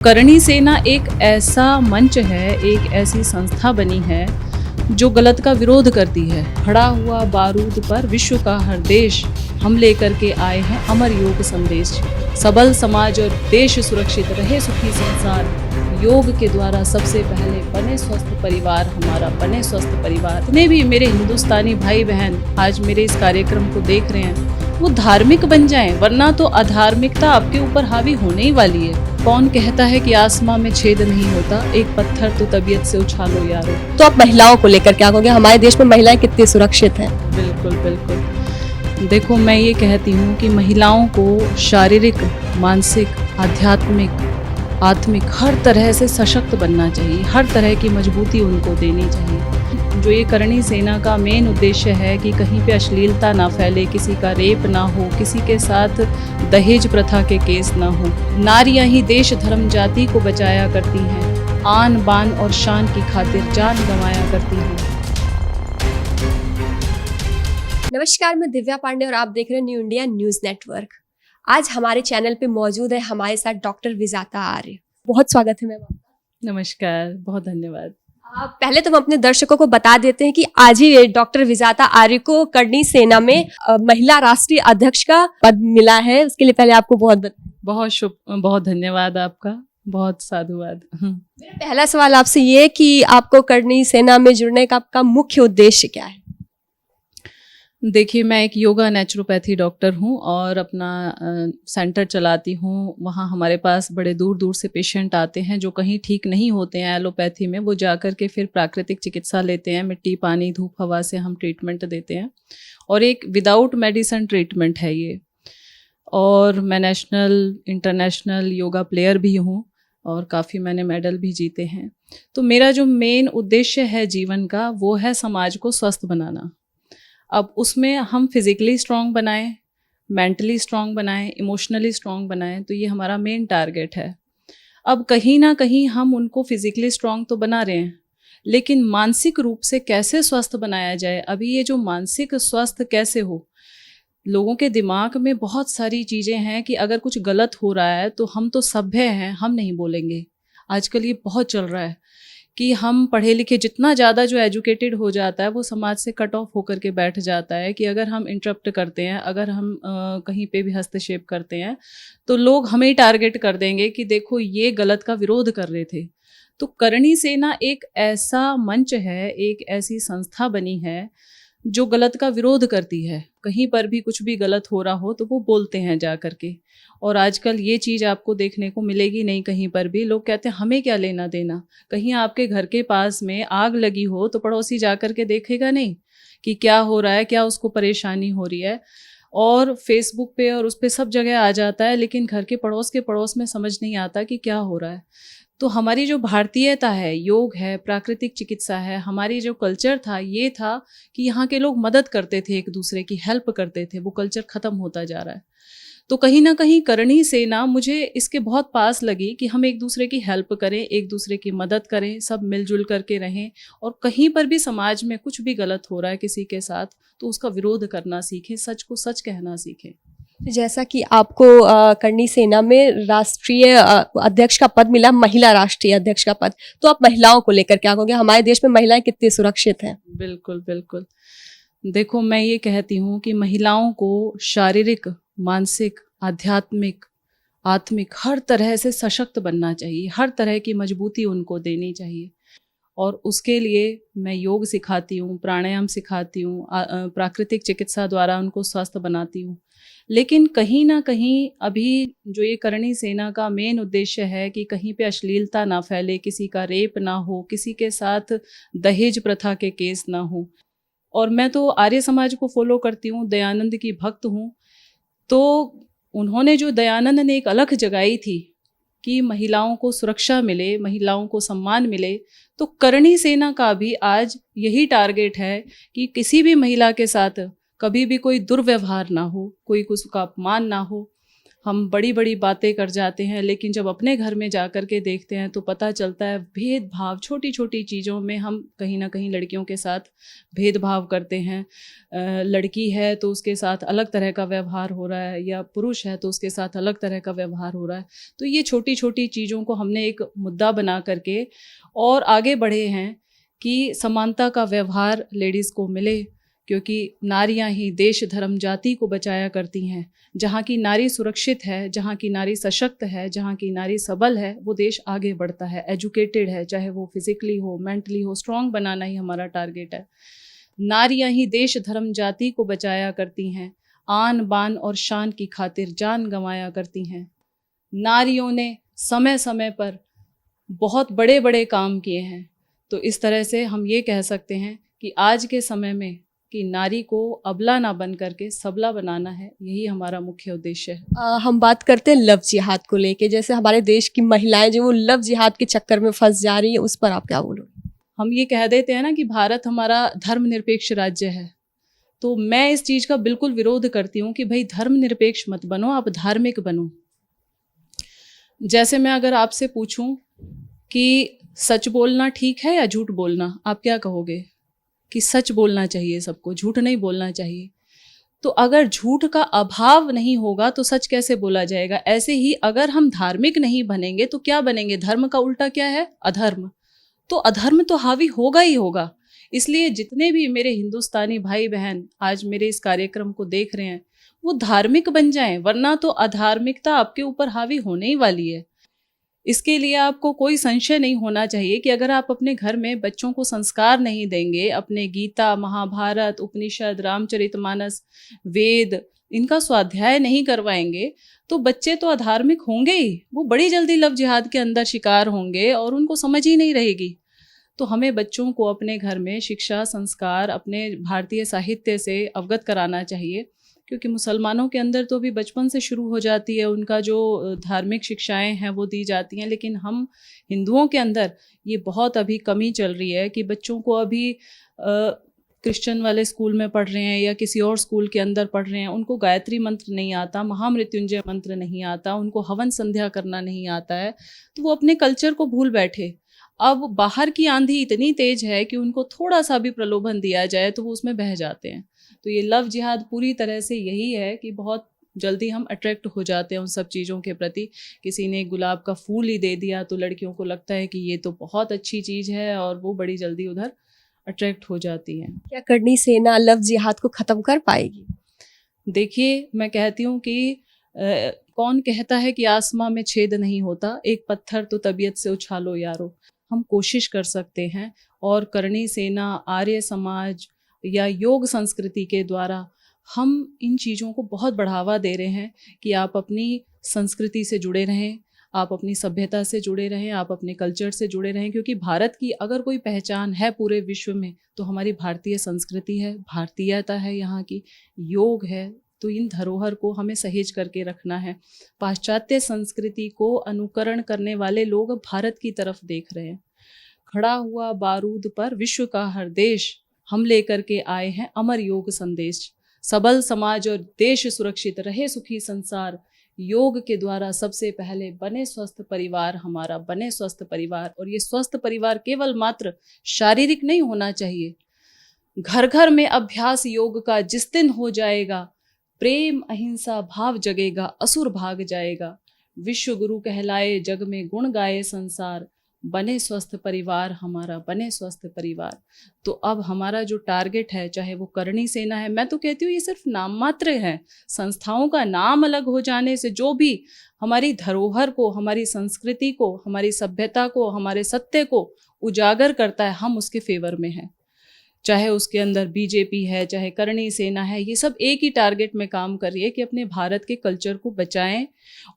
करणी सेना एक ऐसा मंच है, एक ऐसी संस्था बनी है जो गलत का विरोध करती है। खड़ा हुआ बारूद पर विश्व का हर देश हम लेकर के आए हैं अमर योग संदेश। सबल समाज और देश सुरक्षित रहे, सुखी संसार। योग के द्वारा सबसे पहले बने स्वस्थ परिवार, हमारा बने स्वस्थ परिवार। जितने भी मेरे हिंदुस्तानी भाई बहन आज मेरे इस कार्यक्रम को देख रहे हैं वो धार्मिक बन जाएं, वरना तो अधार्मिकता आपके ऊपर हावी होने ही वाली है। कौन कहता है कि आसमां में छेद नहीं होता, एक पत्थर तो तबीयत से उछालो यारो। तो आप महिलाओं को लेकर क्या कहोगे? हमारे देश में महिलाएं कितनी सुरक्षित हैं? बिल्कुल बिल्कुल। देखो, मैं ये कहती हूँ कि महिलाओं को शारीरिक, मानसिक, आध्यात्मिक, आत्मिक हर तरह से सशक्त बनना चाहिए। हर तरह की मजबूती उनको देनी चाहिए। जो ये करणी सेना का मेन उद्देश्य है कि कहीं पे अश्लीलता ना फैले, किसी का रेप ना हो, किसी के साथ दहेज प्रथा के केस ना हो। नारियां ही देश धर्म जाति को बचाया करती हैं, आन बान और शान की खातिर जान गंवाया करती हैं। नमस्कार, मैं दिव्या पांडे और आप देख रहे हैं न्यू इंडिया न्यूज नेटवर्क। आज हमारे चैनल पे मौजूद है हमारे साथ डॉक्टर विजाता आर्य। बहुत स्वागत है मैम आपका। नमस्कार, बहुत धन्यवाद। पहले तो हम अपने दर्शकों को बता देते हैं कि आज ही डॉक्टर विजाता आर्य को करणी सेना में महिला राष्ट्रीय अध्यक्ष का पद मिला है। उसके लिए पहले आपको बहुत धन्यवाद आपका, बहुत साधुवाद। मेरा पहला सवाल आपसे ये कि आपको करणी सेना में जुड़ने का आपका मुख्य उद्देश्य क्या है? देखिए, मैं एक योगा नेचुरोपैथी डॉक्टर हूँ और अपना सेंटर चलाती हूँ। वहाँ हमारे पास बड़े दूर दूर से पेशेंट आते हैं जो कहीं ठीक नहीं होते हैं एलोपैथी में, वो जा कर के फिर प्राकृतिक चिकित्सा लेते हैं। मिट्टी, पानी, धूप, हवा से हम ट्रीटमेंट देते हैं और एक विदाउट मेडिसिन ट्रीटमेंट है ये। और मैं नेशनल इंटरनेशनल योगा प्लेयर भी हूँ और काफ़ी मैंने मेडल भी जीते हैं। तो मेरा जो मेन उद्देश्य है जीवन का वो है समाज को स्वस्थ बनाना। अब उसमें हम फिज़िकली स्ट्रॉन्ग बनाएं, मेंटली स्ट्रॉन्ग बनाएं, इमोशनली स्ट्रॉन्ग बनाएं, तो ये हमारा मेन टारगेट है। अब कहीं ना कहीं हम उनको फिज़िकली स्ट्रॉन्ग तो बना रहे हैं, लेकिन मानसिक रूप से कैसे स्वस्थ बनाया जाए? अभी ये जो मानसिक स्वस्थ कैसे हो, लोगों के दिमाग में बहुत सारी चीज़ें हैं कि अगर कुछ गलत हो रहा है तो हम तो सभ्य हैं, हम नहीं बोलेंगे। आजकल ये बहुत चल रहा है कि हम पढ़े लिखे, जितना ज़्यादा जो एजुकेटेड हो जाता है वो समाज से कट ऑफ होकर के बैठ जाता है कि अगर हम इंटरप्ट करते हैं, अगर हम कहीं पे भी हस्तक्षेप करते हैं तो लोग हमें ही टारगेट कर देंगे कि देखो ये गलत का विरोध कर रहे थे। तो करणी सेना एक ऐसा मंच है, एक ऐसी संस्था बनी है जो गलत का विरोध करती है। कहीं पर भी कुछ भी गलत हो रहा हो तो वो बोलते हैं जा करके। और आजकल ये चीज़ आपको देखने को मिलेगी नहीं कहीं पर भी। लोग कहते हैं हमें क्या लेना देना। कहीं आपके घर के पास में आग लगी हो तो पड़ोसी जा कर के देखेगा नहीं कि क्या हो रहा है, क्या उसको परेशानी हो रही है। और फेसबुक पे और उस पे सब जगह आ जाता है, लेकिन घर के पड़ोस में समझ नहीं आता कि क्या हो रहा है। तो हमारी जो भारतीयता है, योग है, प्राकृतिक चिकित्सा है, हमारी जो कल्चर था ये था कि यहाँ के लोग मदद करते थे, एक दूसरे की हेल्प करते थे। वो कल्चर ख़त्म होता जा रहा है। तो कहीं ना कहीं करणी सेना मुझे इसके बहुत पास लगी कि हम एक दूसरे की हेल्प करें, एक दूसरे की मदद करें, सब मिलजुल करके रहें। और कहीं पर भी समाज में कुछ भी गलत हो रहा है किसी के साथ तो उसका विरोध करना सीखें, सच को सच कहना सीखें। जैसा कि आपको करणी सेना में राष्ट्रीय अध्यक्ष का पद मिला, महिला राष्ट्रीय अध्यक्ष का पद, तो आप महिलाओं को लेकर क्या कहोगे? हमारे देश में महिलाएं कितनी सुरक्षित हैं? बिल्कुल बिल्कुल। देखो, मैं ये कहती हूँ कि महिलाओं को शारीरिक, मानसिक, आध्यात्मिक, आत्मिक हर तरह से सशक्त बनना चाहिए। हर तरह की मजबूती उनको देनी चाहिए। और उसके लिए मैं योग सिखाती हूँ, प्राणायाम सिखाती हूँ, प्राकृतिक चिकित्सा द्वारा उनको स्वस्थ बनाती हूँ। लेकिन कहीं ना कहीं अभी जो ये करणी सेना का मेन उद्देश्य है कि कहीं पे अश्लीलता ना फैले, किसी का रेप ना हो, किसी के साथ दहेज प्रथा के केस ना हो। और मैं तो आर्य समाज को फॉलो करती हूँ, दयानंद की भक्त हूँ। तो उन्होंने जो दयानंद ने एक अलख जगाई थी कि महिलाओं को सुरक्षा मिले, महिलाओं को सम्मान मिले, तो करणी सेना का भी आज यही टारगेट है कि किसी भी महिला के साथ कभी भी कोई दुर्व्यवहार ना हो, कोई उसका अपमान ना हो। हम बड़ी बड़ी बातें कर जाते हैं, लेकिन जब अपने घर में जा कर के देखते हैं तो पता चलता है भेदभाव, छोटी छोटी चीज़ों में हम कहीं ना कहीं लड़कियों के साथ भेदभाव करते हैं। लड़की है तो उसके साथ अलग तरह का व्यवहार हो रहा है, या पुरुष है तो उसके साथ अलग तरह का व्यवहार हो रहा है। तो ये छोटी छोटी चीज़ों को हमने एक मुद्दा बना करके और आगे बढ़े हैं कि समानता का व्यवहार लेडीज़ को मिले, क्योंकि नारियां ही देश धर्म जाति को बचाया करती हैं। जहाँ की नारी सुरक्षित है, जहाँ की नारी सशक्त है, जहाँ की नारी सबल है, वो देश आगे बढ़ता है, एजुकेटेड है, चाहे वो फिजिकली हो, मेंटली हो। स्ट्रॉन्ग बनाना ही हमारा टारगेट है। नारियां ही देश धर्म जाति को बचाया करती हैं, आन बान और शान की खातिर जान गंवाया करती हैं। नारियों ने समय समय पर बहुत बड़े बड़े काम किए हैं। तो इस तरह से हम ये कह सकते हैं कि आज के समय में कि नारी को अबला ना बन करके सबला बनाना है, यही हमारा मुख्य उद्देश्य है। हम बात करते हैं लव जिहाद को लेके, जैसे हमारे देश की महिलाएं जो वो लव जिहाद के चक्कर में फंस जा रही है, उस पर आप क्या बोलोगे? हम ये कह देते हैं ना कि भारत हमारा धर्मनिरपेक्ष राज्य है, तो मैं इस चीज़ का बिल्कुल विरोध करती हूँ कि भाई धर्मनिरपेक्ष मत बनो, आप धार्मिक बनो। जैसे मैं अगर आपसे पूछूं कि सच बोलना ठीक है या झूठ बोलना, आप क्या कहोगे? कि सच बोलना चाहिए सबको, झूठ नहीं बोलना चाहिए। तो अगर झूठ का अभाव नहीं होगा तो सच कैसे बोला जाएगा? ऐसे ही अगर हम धार्मिक नहीं बनेंगे तो क्या बनेंगे? धर्म का उल्टा क्या है? अधर्म। तो अधर्म तो हावी होगा ही होगा। इसलिए जितने भी मेरे हिंदुस्तानी भाई बहन आज मेरे इस कार्यक्रम को देख रहे हैं, वो धार्मिक बन जाएं, वरना तो अधार्मिकता आपके ऊपर हावी होने ही वाली है। इसके लिए आपको कोई संशय नहीं होना चाहिए कि अगर आप अपने घर में बच्चों को संस्कार नहीं देंगे, अपने गीता, महाभारत, उपनिषद, रामचरितमानस, वेद, इनका स्वाध्याय नहीं करवाएंगे, तो बच्चे तो अधार्मिक होंगे ही, वो बड़ी जल्दी लव जिहाद के अंदर शिकार होंगे और उनको समझ ही नहीं रहेगी। तो हमें बच्चों को अपने घर में शिक्षा, संस्कार, अपने भारतीय साहित्य से अवगत कराना चाहिए, क्योंकि मुसलमानों के अंदर तो अभी बचपन से शुरू हो जाती है, उनका जो धार्मिक शिक्षाएं हैं वो दी जाती हैं, लेकिन हम हिंदुओं के अंदर ये बहुत अभी कमी चल रही है कि बच्चों को अभी क्रिश्चियन वाले स्कूल में पढ़ रहे हैं या किसी और स्कूल के अंदर पढ़ रहे हैं, उनको गायत्री मंत्र नहीं आता, महामृत्युंजय मंत्र नहीं आता, उनको हवन संध्या करना नहीं आता है, तो वो अपने कल्चर को भूल बैठे। अब बाहर की आंधी इतनी तेज है कि उनको थोड़ा सा भी प्रलोभन दिया जाए तो वो उसमें बह जाते हैं। तो ये लव जिहाद पूरी तरह से यही है कि बहुत जल्दी हम अट्रैक्ट हो जाते हैं उन सब चीज़ों के प्रति। किसी ने गुलाब का फूल ही दे दिया तो लड़कियों को लगता है कि ये तो बहुत अच्छी चीज़ है और वो बड़ी जल्दी उधर अट्रैक्ट हो जाती हैं। क्या करनी सेना लव जिहाद को खत्म कर पाएगी? देखिए, मैं कहती हूँ कि कौन कहता है कि आसमां में छेद नहीं होता, एक पत्थर तो तबीयत से उछालो यारो। हम कोशिश कर सकते हैं, और करणी सेना, आर्य समाज या योग संस्कृति के द्वारा हम इन चीज़ों को बहुत बढ़ावा दे रहे हैं कि आप अपनी संस्कृति से जुड़े रहें, आप अपनी सभ्यता से जुड़े रहें, आप अपने कल्चर से जुड़े रहें, क्योंकि भारत की अगर कोई पहचान है पूरे विश्व में तो हमारी भारतीय संस्कृति है, भारतीयता है, यहाँ की योग है। तो इन धरोहर को हमें सहेज करके रखना है। पाश्चात्य संस्कृति को अनुकरण करने वाले लोग भारत की तरफ देख रहे हैं। खड़ा हुआ बारूद पर विश्व का हर देश, हम लेकर के आए हैं अमर योग संदेश। सबल समाज और देश सुरक्षित रहे, सुखी संसार, योग के द्वारा सबसे पहले बने स्वस्थ परिवार हमारा, बने स्वस्थ परिवार। और ये स्वस्थ परिवार केवल मात्र शारीरिक नहीं होना चाहिए। घर घर में अभ्यास योग का जिस दिन हो जाएगा, प्रेम अहिंसा भाव जगेगा, असुर भाग जाएगा। विश्व गुरु कहलाए, जग में गुण गाए संसार, बने स्वस्थ परिवार हमारा, बने स्वस्थ परिवार। तो अब हमारा जो टारगेट है, चाहे वो करणी सेना है, मैं तो कहती हूँ ये सिर्फ नाम मात्र है। संस्थाओं का नाम अलग हो जाने से जो भी हमारी धरोहर को, हमारी संस्कृति को, हमारी सभ्यता को, हमारे सत्य को उजागर करता है, हम उसके फेवर में हैं। चाहे उसके अंदर बीजेपी है, चाहे करणी सेना है, ये सब एक ही टारगेट में काम कर रही है कि अपने भारत के कल्चर को बचाएं।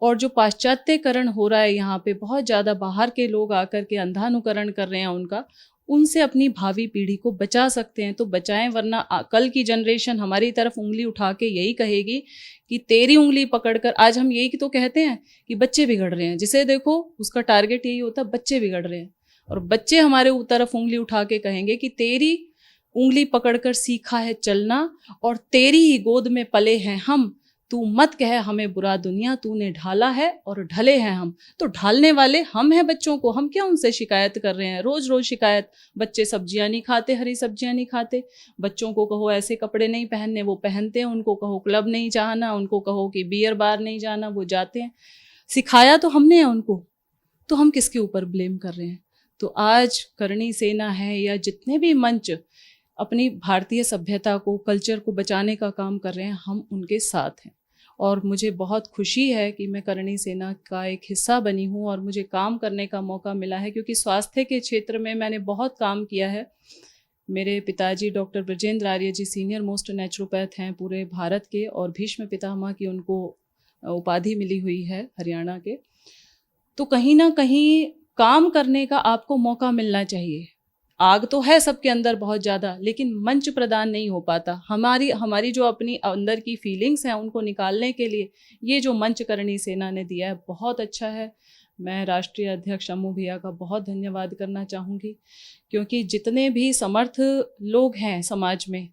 और जो पाश्चात्यकरण हो रहा है, यहाँ पे बहुत ज़्यादा बाहर के लोग आकर के अंधानुकरण कर रहे हैं उनका, उनसे अपनी भावी पीढ़ी को बचा सकते हैं तो बचाएं, वरना कल की जनरेशन हमारी तरफ उंगली उठा के यही कहेगी कि तेरी उंगली पकड़कर। आज हम यही तो कहते हैं कि बच्चे बिगड़ रहे हैं, जिसे देखो उसका टारगेट यही होता है, बच्चे बिगड़ रहे हैं। और बच्चे हमारे तरफ उंगली उठा के कहेंगे कि तेरी उंगली पकड़कर सीखा है चलना और तेरी ही गोद में पले हैं हम, तू मत कह हमें बुरा दुनिया, तूने ढाला है और ढले हैं हम। तो ढालने वाले हम हैं बच्चों को, हम क्या उनसे शिकायत कर रहे हैं? रोज रोज शिकायत, बच्चे सब्जियां नहीं खाते, हरी सब्जियां नहीं खाते, बच्चों को कहो ऐसे कपड़े नहीं पहनने, वो पहनते हैं, उनको कहो क्लब नहीं जाना, उनको कहो कि बियर बार नहीं जाना, वो जाते हैं। सिखाया तो हमने है उनको, तो हम किसके ऊपर ब्लेम कर रहे हैं? तो आज करणी सेना है या जितने भी मंच अपनी भारतीय सभ्यता को, कल्चर को बचाने का काम कर रहे हैं, हम उनके साथ हैं। और मुझे बहुत खुशी है कि मैं करणी सेना का एक हिस्सा बनी हूँ और मुझे काम करने का मौका मिला है, क्योंकि स्वास्थ्य के क्षेत्र में मैंने बहुत काम किया है। मेरे पिताजी डॉक्टर ब्रजेंद्र आर्य जी सीनियर मोस्ट नेचुरोपैथ हैं पूरे भारत के, और भीष्म पितामह की उनको उपाधि मिली हुई है हरियाणा के। तो कहीं ना कहीं काम करने का आपको मौका मिलना चाहिए। आग तो है सबके अंदर बहुत ज़्यादा, लेकिन मंच प्रदान नहीं हो पाता। हमारी जो अपनी अंदर की फीलिंग्स हैं उनको निकालने के लिए ये जो मंच करणी सेना ने दिया है बहुत अच्छा है। मैं राष्ट्रीय अध्यक्ष अम्मू भैया का बहुत धन्यवाद करना चाहूँगी, क्योंकि जितने भी समर्थ लोग हैं समाज में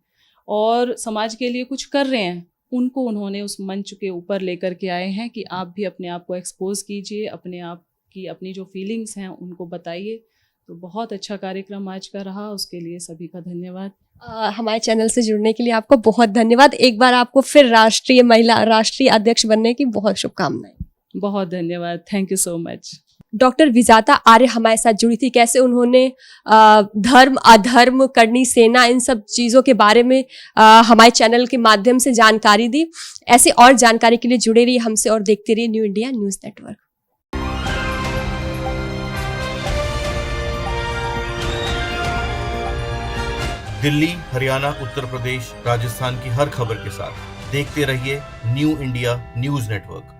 और समाज के लिए कुछ कर रहे हैं, उनको उन्होंने उस मंच के ऊपर लेकर के आए हैं कि आप भी अपने आप को एक्सपोज कीजिए, अपने आप की अपनी जो फीलिंग्स हैं उनको बताइए। तो बहुत अच्छा कार्यक्रम आज का रहा, उसके लिए सभी का धन्यवाद। हमारे चैनल से जुड़ने के लिए आपको बहुत धन्यवाद। एक बार आपको फिर राष्ट्रीय अध्यक्ष बनने की बहुत शुभकामनाएं। बहुत धन्यवाद, thank you so much. Doctor Vijata Arya हमारे साथ जुड़ी थी। कैसे उन्होंने धर्म अधर्म, करणी सेना, इन सब चीज़ों के बारे में हमारे चैनल के माध्यम से जानकारी दी। ऐसे और जानकारी के लिए जुड़े रहिए हमसे और देखते रहिए new India news network. Delhi, Haryana, Uttar Pradesh, Rajasthan की हर खबर के साथ देखते रहिए न्यू इंडिया न्यूज़ नेटवर्क।